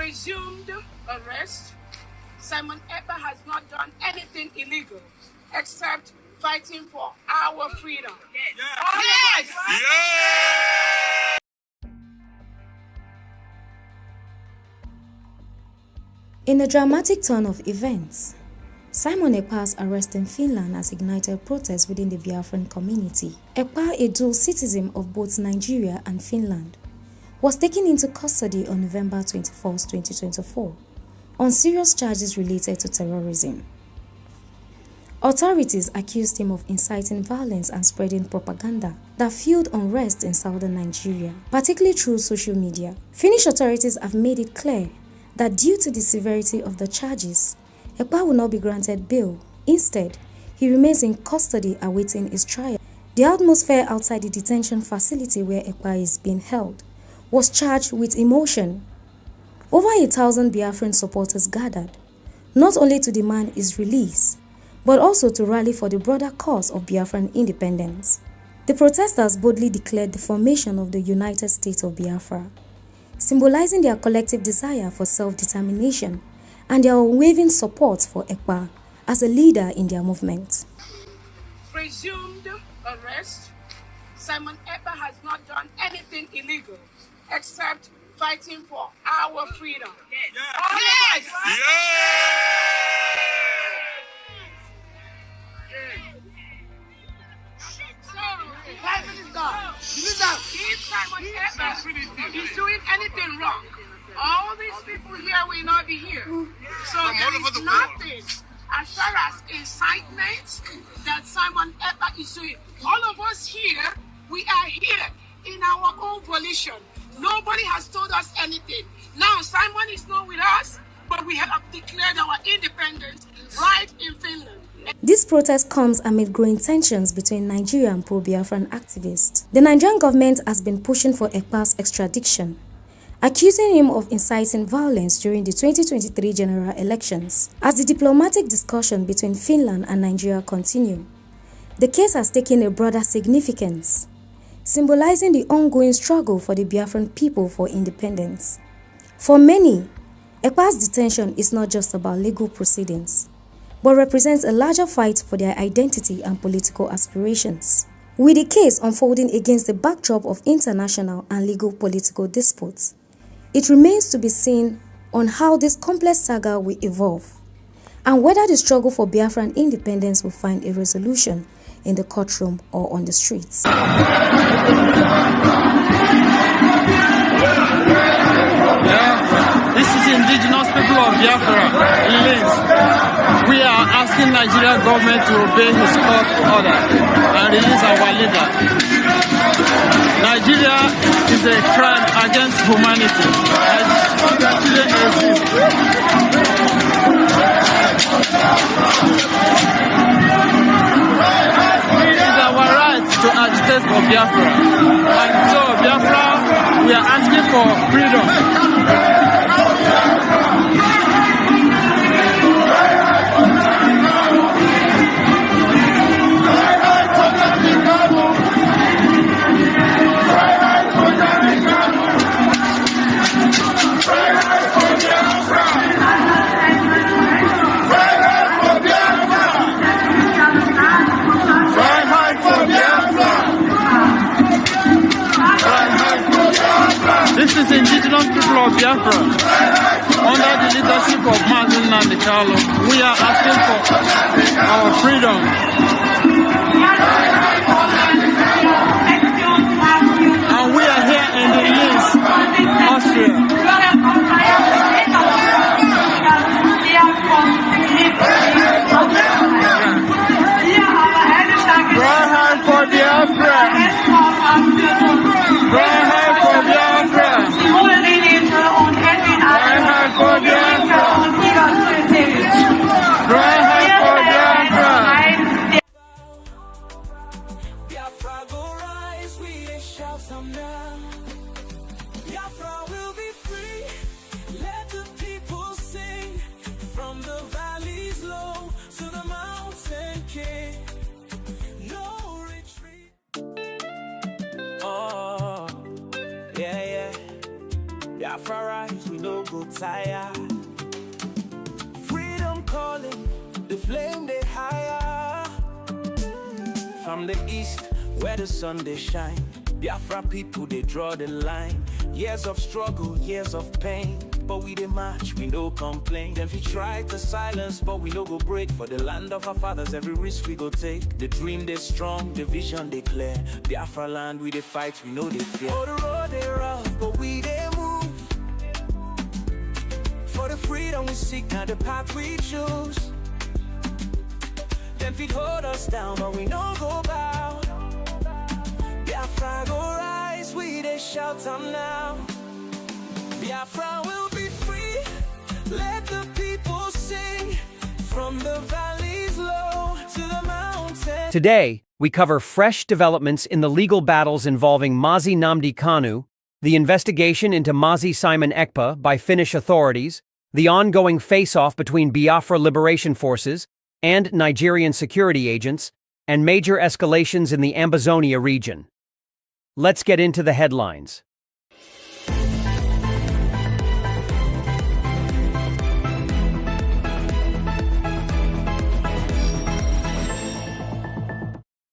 presumed arrest, Simon Ekpa has not done anything illegal except fighting for our freedom. Yes! In a dramatic turn of events, Simon Ekpa's arrest in Finland has ignited protests within the Biafran community. Ekpa, a dual citizen of both Nigeria and Finland, was taken into custody on November 21, 2024, on serious charges related to terrorism. Authorities accused him of inciting violence and spreading propaganda that fueled unrest in southern Nigeria, particularly through social media. Finnish authorities have made it clear that due to the severity of the charges, Ekpa will not be granted bail. Instead, he remains in custody awaiting his trial. The atmosphere outside the detention facility where Ekpa is being held was charged with emotion. Over 1,000 Biafran supporters gathered, not only to demand his release, but also to rally for the broader cause of Biafran independence. The protesters boldly declared the formation of the United States of Biafra, symbolizing their collective desire for self-determination and their unwavering support for Ekpa as a leader in their movement. Presumed arrest, Simon Ekpa has not done anything illegal except fighting for our freedom. Yes! If Simon Ekpa is doing anything wrong, all these people here will not be here. So there is nothing as far as incitement that Simon Ekpa is doing. All of us here, we are here in our own volition. Nobody has told us anything. Now Simon is not with us, but we have declared our independence right in Finland. This protest comes amid growing tensions between Nigeria and pro-Biafran activists. The Nigerian government has been pushing for Ekpa's extradition, accusing him of inciting violence during the 2023 general elections. As the diplomatic discussion between Finland and Nigeria continue, the case has taken a broader significance, symbolizing the ongoing struggle for the Biafran people for independence. For many, Ekpa's detention is not just about legal proceedings, but represents a larger fight for their identity and political aspirations. With the case unfolding against the backdrop of international and legal political disputes, it remains to be seen on how this complex saga will evolve, and whether the struggle for Biafran independence will find a resolution in the courtroom or on the streets. This is indigenous people of Biafra. We are asking Nigerian government to obey his court order and release our leader. Nigeria is a crime against humanity. It is our right to agitate for Biafra. And so Biafra, we are asking for freedom. This is indigenous people of Biafra, under the leadership of Martin and we are asking for our freedom. And we are here in the Linz, Austria. Right for Biafra! Right for Biafra! Right for Biafra! Right for Biafra! Biafra go rise, we shout some now. Biafra will be go tire. Freedom calling, the flame they higher. From the east, where the sun they shine, Biafra people they draw the line. Years of struggle, years of pain, but we dey march, we no complain. Then we try to silence, but we no go break. For the land of our fathers, every risk we go take. The dream they strong, the vision they clear. Biafra land, we dey fight, we know they fear. Oh, the road they rough, but we they move. For the freedom we seek, now the path we choose. Them feet hold us down, but we no go bow. Biafra go rise, we they shout them now. Biafra will be free, let the people sing. From the valleys low to the mountains. Today, we cover fresh developments in the legal battles involving Mazi Nnamdi Kanu, the investigation into Mazi Simon Ekpa by Finnish authorities, the ongoing face-off between Biafra Liberation Forces and Nigerian security agents, and major escalations in the Ambazonia region. Let's get into the headlines.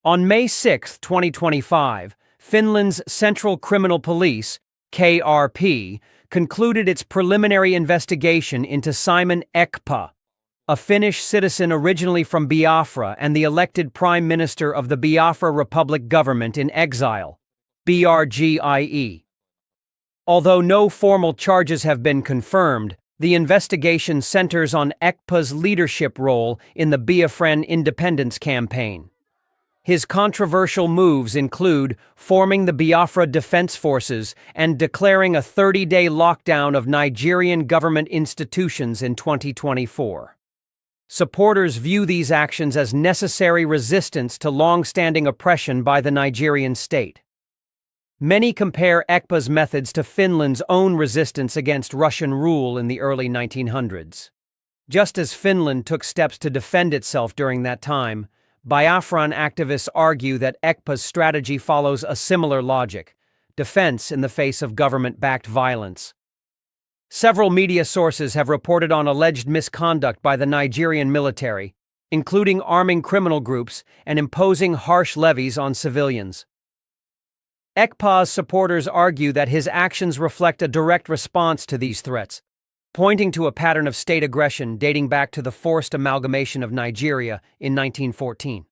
On May 6, 2025, Finland's Central Criminal Police, KRP, concluded its preliminary investigation into Simon Ekpa, a Finnish citizen originally from Biafra and the elected Prime Minister of the Biafra Republic government in exile, BRGIE. Although no formal charges have been confirmed, the investigation centers on Ekpa's leadership role in the Biafran independence campaign. His controversial moves include forming the Biafra Defense Forces and declaring a 30-day lockdown of Nigerian government institutions in 2024. Supporters view these actions as necessary resistance to long-standing oppression by the Nigerian state. Many compare Ekpa's methods to Finland's own resistance against Russian rule in the early 1900s. Just as Finland took steps to defend itself during that time, Biafran activists argue that Ekpa's strategy follows a similar logic: defense in the face of government-backed violence. Several media sources have reported on alleged misconduct by the Nigerian military, including arming criminal groups and imposing harsh levies on civilians. Ekpa's supporters argue that his actions reflect a direct response to these threats, pointing to a pattern of state aggression dating back to the forced amalgamation of Nigeria in 1914.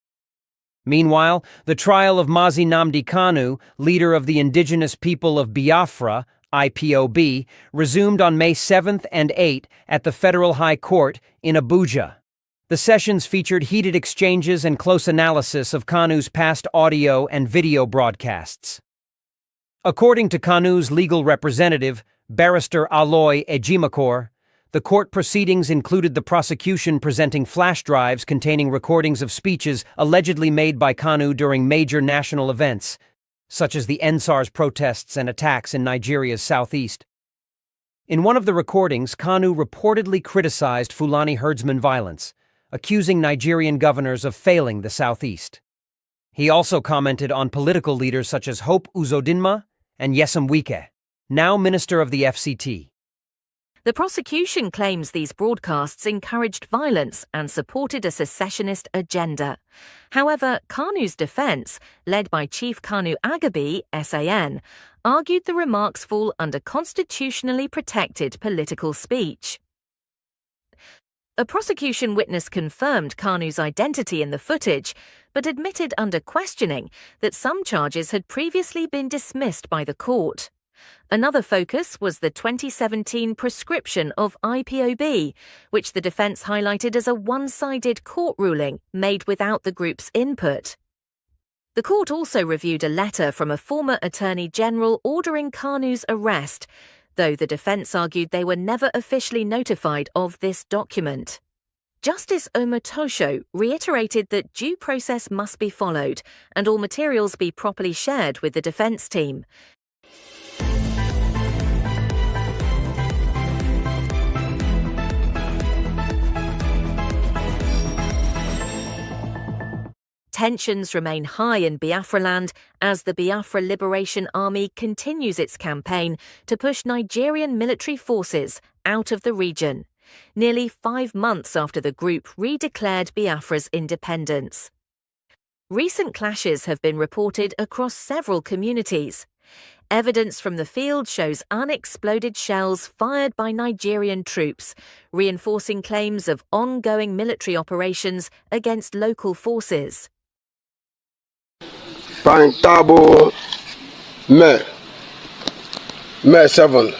Meanwhile, the trial of Mazi Nnamdi Kanu, leader of the indigenous people of Biafra, IPOB, resumed on May 7th and 8th at the Federal High Court in Abuja. The sessions featured heated exchanges and close analysis of Kanu's past audio and video broadcasts. According to Kanu's legal representative, Barrister Aloy Ejimakor, the court proceedings included the prosecution presenting flash drives containing recordings of speeches allegedly made by Kanu during major national events, such as the EndSARS protests and attacks in Nigeria's southeast. In one of the recordings, Kanu reportedly criticized Fulani herdsman violence, accusing Nigerian governors of failing the southeast. He also commented on political leaders such as Hope Uzodinma and Nyesom Wike, now Minister of the FCT. The prosecution claims these broadcasts encouraged violence and supported a secessionist agenda. However, Kanu's defense, led by Chief Kanu Agabi, SAN, argued the remarks fall under constitutionally protected political speech. A prosecution witness confirmed Kanu's identity in the footage, but admitted under questioning that some charges had previously been dismissed by the court. Another focus was the 2017 prescription of IPOB, which the defense highlighted as a one-sided court ruling made without the group's input. The court also reviewed a letter from a former Attorney General ordering Kanu's arrest, though the defense argued they were never officially notified of this document. Justice Omotosho reiterated that due process must be followed and all materials be properly shared with the defense team. Tensions remain high in Biafraland as the Biafra Liberation Army continues its campaign to push Nigerian military forces out of the region, nearly 5 months after the group redeclared Biafra's independence. Recent clashes have been reported across several communities. Evidence from the field shows unexploded shells fired by Nigerian troops, reinforcing claims of ongoing military operations against local forces. Tabo May 7,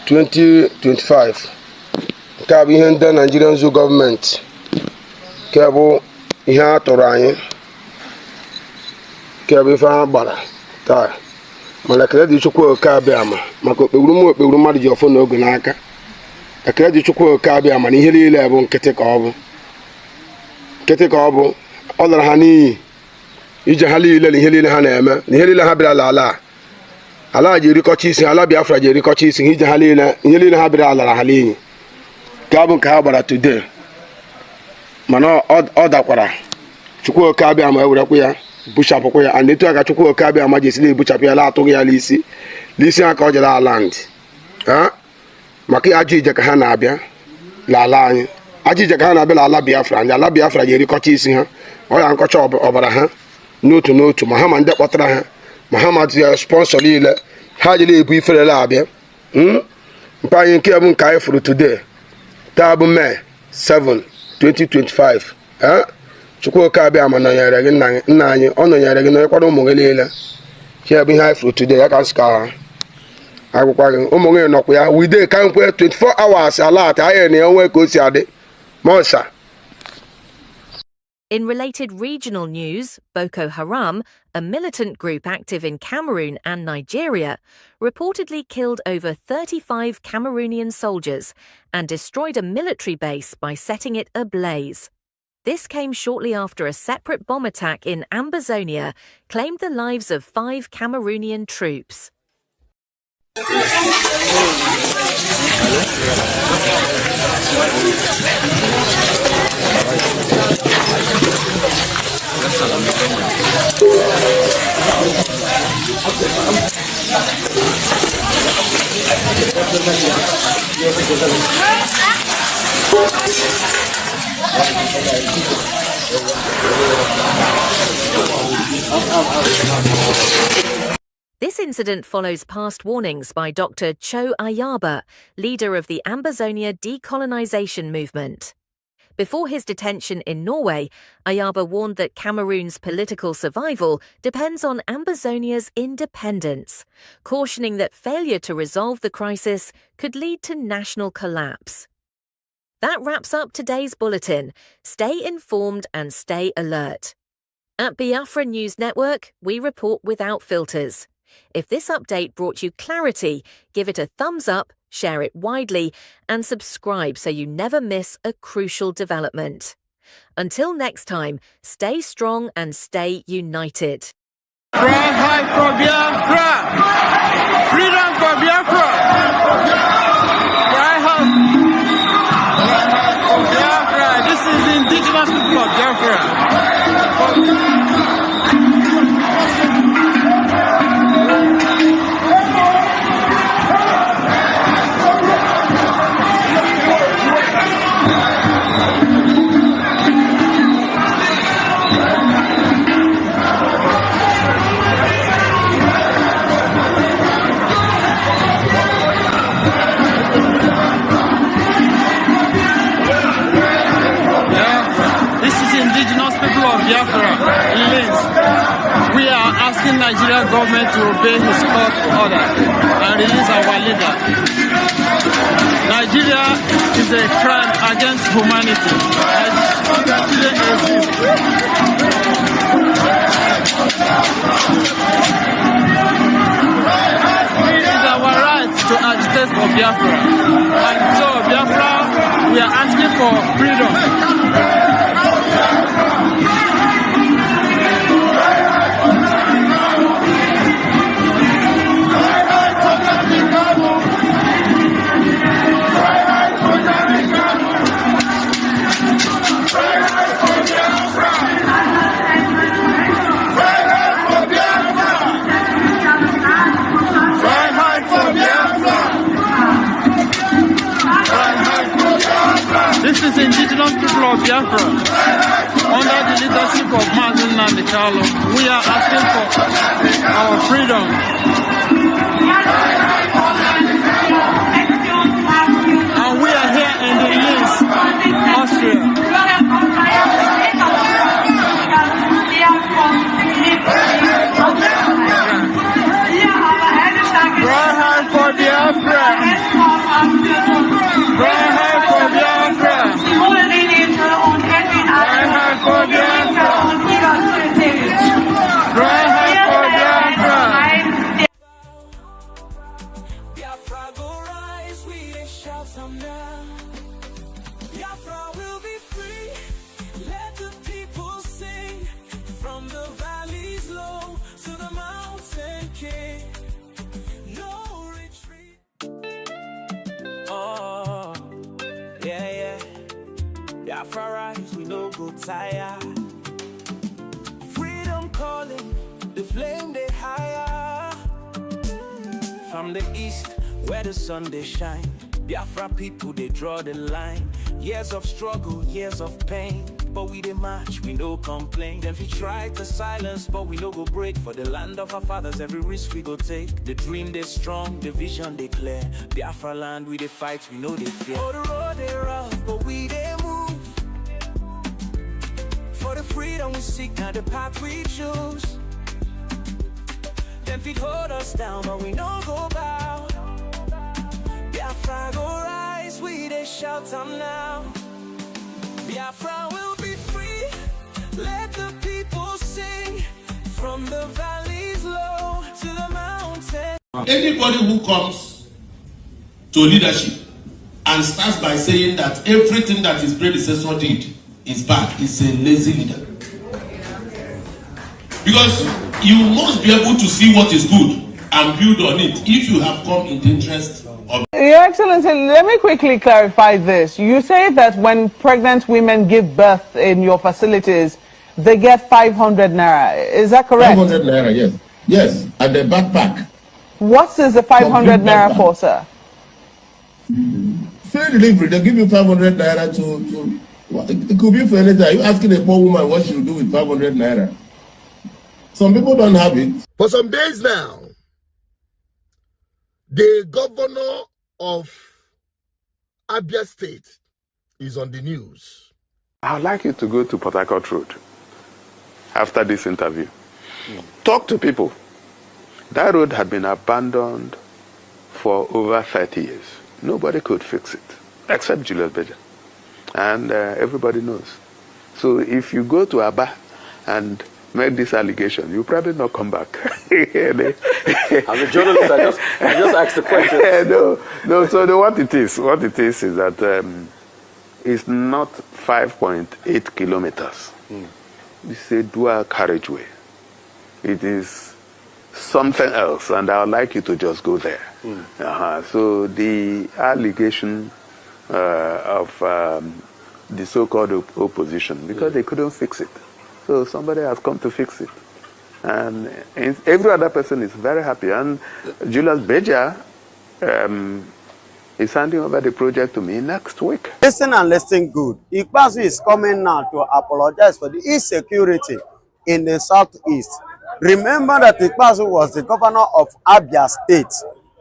2025. Kabi henda Nigerian Zoo government. Kabo ihe atọrọ anyị. Kabo ife agbara taa. Mana kele dị Chukwu ka Abia ma maka okpeguru mmadụ ji ọfọ n'oge n'aka. Ekele dị Chukwu ka Abia ma ihe niile bụ nkịtị ka ọ bụ. Nkịtị ka ọ bụ. Ọ lara ha n'iyi ije ha niile na ihe niile ha na-eme na ihe niile ha bịara ala ji erikọcha isi ala Biafra ji erikọcha isi ije ha niile ihe niile ha bịara alara ha n'iyi ka bụ nke ha gbara today mana ọ dakwara Chukwuoke Abia ma ewerekwa ya buchapụkwa ya and etu aka Chukwuoke Abia ma jesiri ebuchapụ ya la atụghị ya n'isi ha ka ọ jere aland maka ajọ ije ka ha na-abịa n'ala anyị ajọ ije ka ha na-abịa n'ala Biafra anyị ala Biafra ji erikọcha isi ha ọ ya nkọcha ọbara ha n'otu ma ha ma ndị kpọtara ha ma ha ma sponsor niile ha jiri ebu iferele abịa mpa anyị nke bụ nke anyị furu today taa bụ May 7, 2025 Chukwuoke Abia ma nọnyere gị nna anyị ọ nọnyere gị nọnyekwara ụmụ gị niile nke bụ ihe anyị furu today ya ka nsị ka akwụkwọ gị ụmụ gị nọkwa ya wide ka nkwe 24 hours alat anyị na-enwe ka o si adị monsa. In related regional news, Boko Haram, a militant group active in Cameroon and Nigeria, reportedly killed over 35 Cameroonian soldiers and destroyed a military base by setting it ablaze. This came shortly after a separate bomb attack in Ambazonia claimed the lives of 5 Cameroonian troops. This incident follows past warnings by Dr. Cho Ayaba, leader of the Ambazonia decolonization movement. Before his detention in Norway, Ayaba warned that Cameroon's political survival depends on Ambazonia's independence, cautioning that failure to resolve the crisis could lead to national collapse. That wraps up today's bulletin. Stay informed and stay alert. At Biafra News Network, we report without filters. If this update brought you clarity, give it a thumbs up, share it widely, and subscribe so you never miss a crucial development. Until next time, stay strong and stay united. Cry high for Biafra! Freedom for Biafra! Cry high for Biafra! This is the indigenous people of Biafra. We are asking Nigerian government to obey his court order and release our leader. Nigeria is a crime against humanity. It is our right to agitate for Biafra. And so Biafra, we are asking for freedom. Right, indigenous people of Biafra, under the leadership of Mazin Nandikalo, we are asking for our freedom. And we are here in the Linz, Austria. Cry hard for Biafra! Cry hard for Biafra! Cry hard for Biafra! Cry hard for Biafra! Biafra go rise, we dey shout some now. Biafra will be free. Let the people sing. From the valleys low to the mountain king. No retreat. Oh, yeah, yeah. Biafra rise, we no go tire. Freedom calling, the flame they higher. From the east, where the sun they shine. Biafra people, they draw the line. Years of struggle, years of pain. But we dey march, we no complain. Then we try to silence, but we no go break. For the land of our fathers, every risk we go take. The dream they strong, the vision they clear. Biafra land, we dey fight, we know they fear. Oh, the road they rough, but we they move. For the freedom we seek, now the path we choose. Them feet hold us down, but we no go bow. Biafra go rise, we they shout them now. Biafra will be free, let the people sing. From the valleys low to the mountains. Anybody who comes to leadership and starts by saying that everything that his predecessor did is bad is a lazy leader. Because you must be able to see what is good and build on it if you have come in the interest of... Your Excellency, let me quickly clarify this. You say that when pregnant women give birth in your facilities, they get 500 naira. Is that correct? 500 naira, yes. Yes, and the backpack. What is the 500 naira for, sir? Free delivery, they give you 500 naira to it could be for anything. Are you asking a poor woman what she will do with 500 naira? Some people don't have it. For some days now, the governor of Abia State is on the news. I would like you to go to Port Harcourt Road after this interview. Talk to people. That road had been abandoned for over 30 years. Nobody could fix it, except Julius Berger. And everybody knows. So if you go to Abia and make this allegation, you probably not come back. As a journalist, I just asked the question. No. So what it is that it's not 5.8 kilometers. It's a dual carriageway. It is something else, and I would like you to just go there. So the allegation of the so-called opposition, because they couldn't fix it. So somebody has come to fix it. And every other person is very happy. And Julius Berger is handing over the project to me next week. Listen and listen good. Ekpa is coming now to apologize for the insecurity in the southeast. Remember that Ekpa was the governor of Abia State,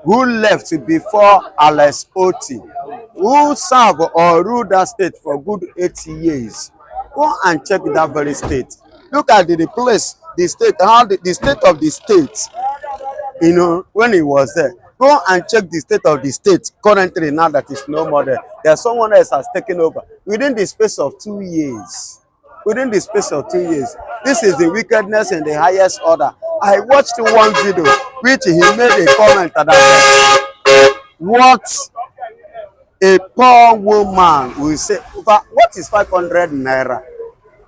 who left before Alex Oti, who served or ruled that state for good 80 years. Go and check that very state. Look at the place, the state, how the state of the state, you know, when he was there. Go and check the state of the state currently, now that is no more there. There's someone else has taken over within the space of 2 years. Within the space of 2 years. This is the wickedness in the highest order. I watched one video which he made a comment that what a poor woman will say, what is 500 naira?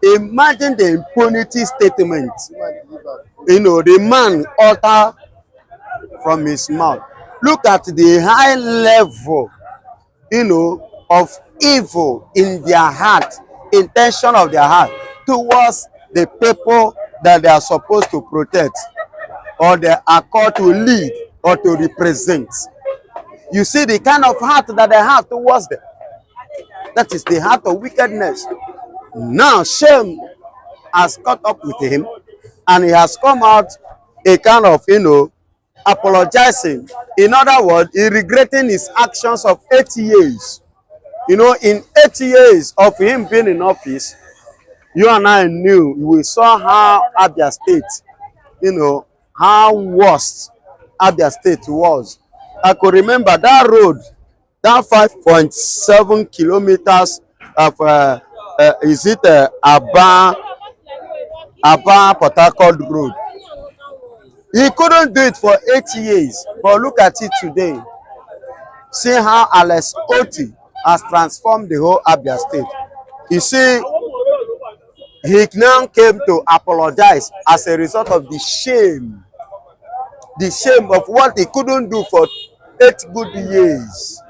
Imagine the impunity statement. You know, the man utter from his mouth. Look at the high level, you know, of evil in their heart, intention of their heart towards the people that they are supposed to protect, or they are called to lead or to represent. You see the kind of heart that they have towards them. That is the heart of wickedness. Now shame has caught up with him, and he has come out a kind of, apologizing. In other words, he regretting his actions of 8 years. In 8 years of him being in office, you and I knew, we saw how Abia State, how worst Abia State was. I could remember that road, that 5.7 kilometers of, Abba Port Harcourt road. He couldn't do it for 8 years, but look at it today. See how Alex Oti has transformed the whole Abia State. You see, he now came to apologize as a result of the shame of what he couldn't do for 8 good years.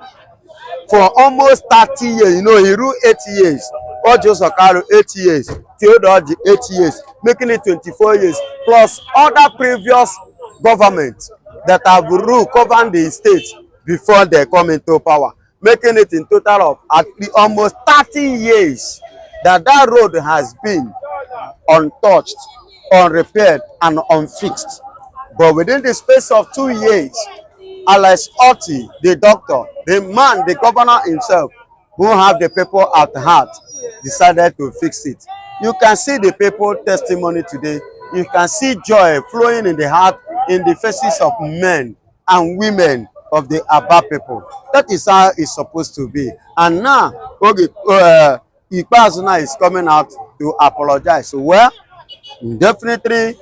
For almost 30 years, he ruled 8 years. Ojo Sokaro 8 years, Theodoji 8 years, making it 24 years, plus other previous governments that have ruled covering the state before they come into power, making it in total of at least almost 30 years that road has been untouched, unrepaired, and unfixed. But within the space of 2 years, Alex Oti, the doctor, the man, the governor himself, who have the people at heart, decided to fix it. You can see the people testimony today. You can see joy flowing in the heart, in the faces of men and women of the Abba people. That is how it's supposed to be. And now, Ekpa is coming out to apologize. So, well, definitely,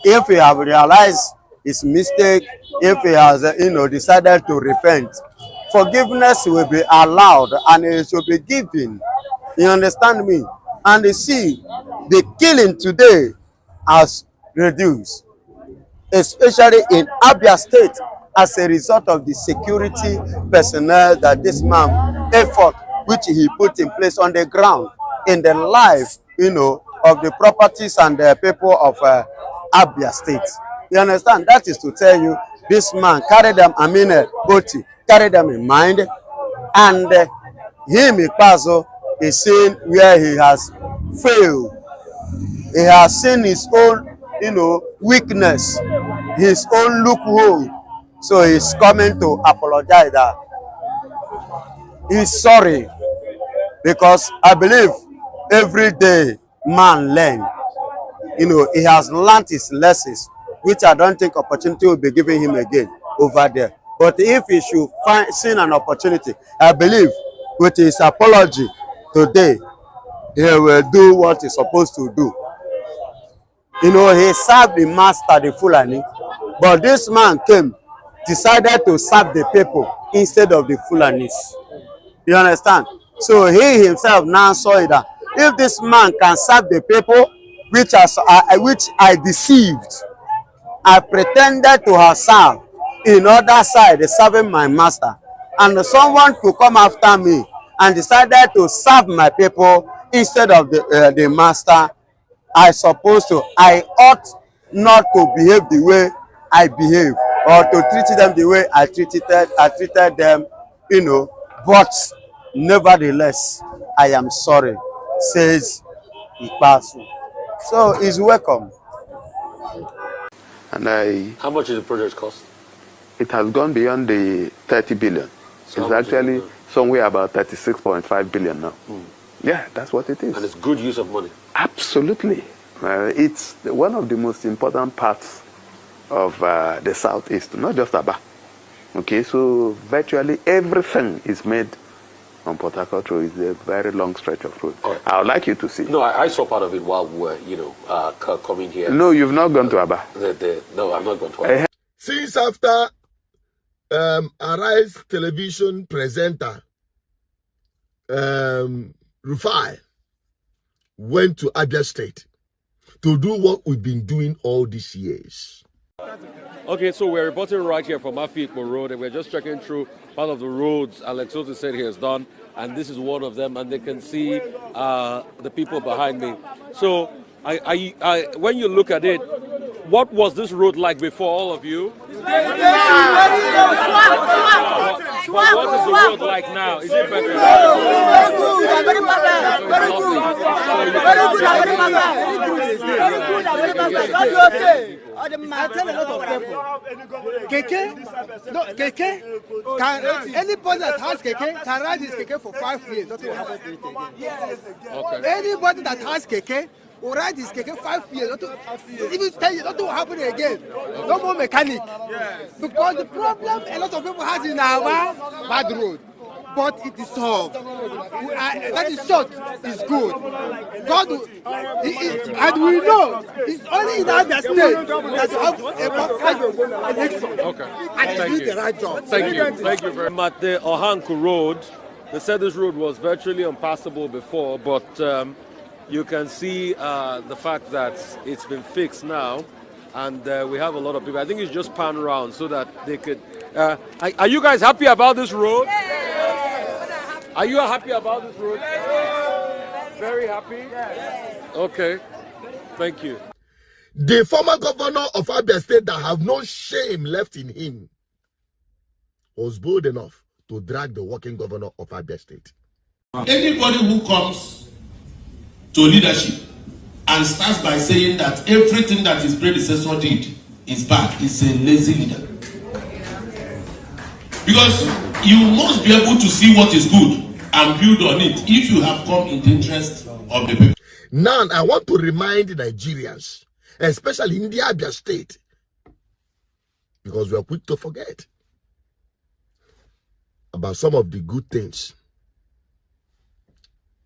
if he have realized his mistake, if he has, decided to repent, forgiveness will be allowed and it should be given. You understand me? And you see, the killing today has reduced, especially in Abia State, as a result of the security personnel that this man effort which he put in place on the ground in the life, of the properties and the people of Abia State. You understand? That is to tell you, this man carried them, Oti, carried them in mind, and him, Ekpa, is seeing where he has failed. He has seen his own, weakness, his own loophole. So he's coming to apologize that he's sorry, because I believe every day man learn. He has learned his lessons, which I don't think opportunity will be given him again over there. But if he should see an opportunity, I believe with his apology today, he will do what he's supposed to do. He served the master, the Fulani, but this man decided to serve the people instead of the Fulanis. You understand? So he himself now saw it that if this man can serve the people, which I deceived, I pretended to have served in other side, serving my master, and someone could come after me and decided to serve my people instead of the master, I ought not to behave the way I behave, or to treat them the way I treated them, but nevertheless, I am sorry, says Ekpa. So he's welcome. And how much is the project cost? It has gone beyond the 30 billion. So it's actually somewhere about 36.5 billion now. Yeah, that's what it is. And it's good use of money. Absolutely. It's one of the most important parts of the southeast, not just Abba. Okay, so virtually everything is made on Port Harcourt Road. It's a very long stretch of road. Right. I would like you to see. No, I saw part of it while we were, coming here. No, you've not gone to Abba. No, I'm not going to Abba. Since after Arise television presenter Rufai went to Abia State to do what we've been doing all these years. Okay, so we're reporting right here from Ekpa Road, and we're just checking through part of the roads Alex Oti said he has done, and this is one of them, and they can see the people behind me. So when you look at it, what was this road like before all of you? What is the road like now? Is it better? Very good, very perfect. Very good. Very good, very perfect. Very good, very perfect. Okay. I tell a lot of people. Keke, no, Keke, anybody that has Keke can ride his Keke for 5 years. Nothing will happen to it again. Okay. Anybody that has Keke will ride his Keke 5 years. Even 10 years, nothing will happen again. No more mechanic. Because the problem a lot of people have in our bad road. But it is solved. That is short, is good. God, and we know it's only in Abia State that you have a perfect election. Okay. And he did the right job. Thank you. Thank you very much. At the Ohanku Road, they said this road was virtually impassable before, but you can see the fact that it's been fixed now, and we have a lot of people. I think it's just pan around so that they could. Are you guys happy about this road? Are you happy about this road? Very happy? Okay. Thank you. The former governor of Abia State that have no shame left in him was bold enough to drag the working governor of Abia State. Anybody who comes to leadership and starts by saying that everything that his predecessor did is bad is a lazy leader. Because you must be able to see what is good and build on it if you have come in the interest of the people. Now, I want to remind Nigerians, especially in the Abia State, because we are quick to forget about some of the good things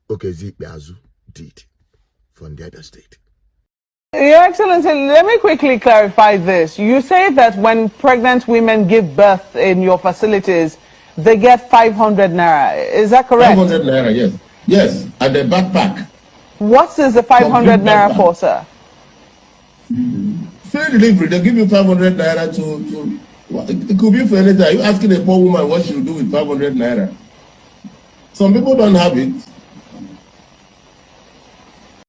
Okezi did from the other state. Your Excellency, let me quickly clarify this. You say that when pregnant women give birth in your facilities, they get 500 naira. Is that correct? 500 naira, yes. Yes, at the backpack. What is the 500 naira for, sir? Free delivery, they give you 500 naira to it could be for anything. Are you asking a poor woman what she will do with 500 naira? Some people don't have it.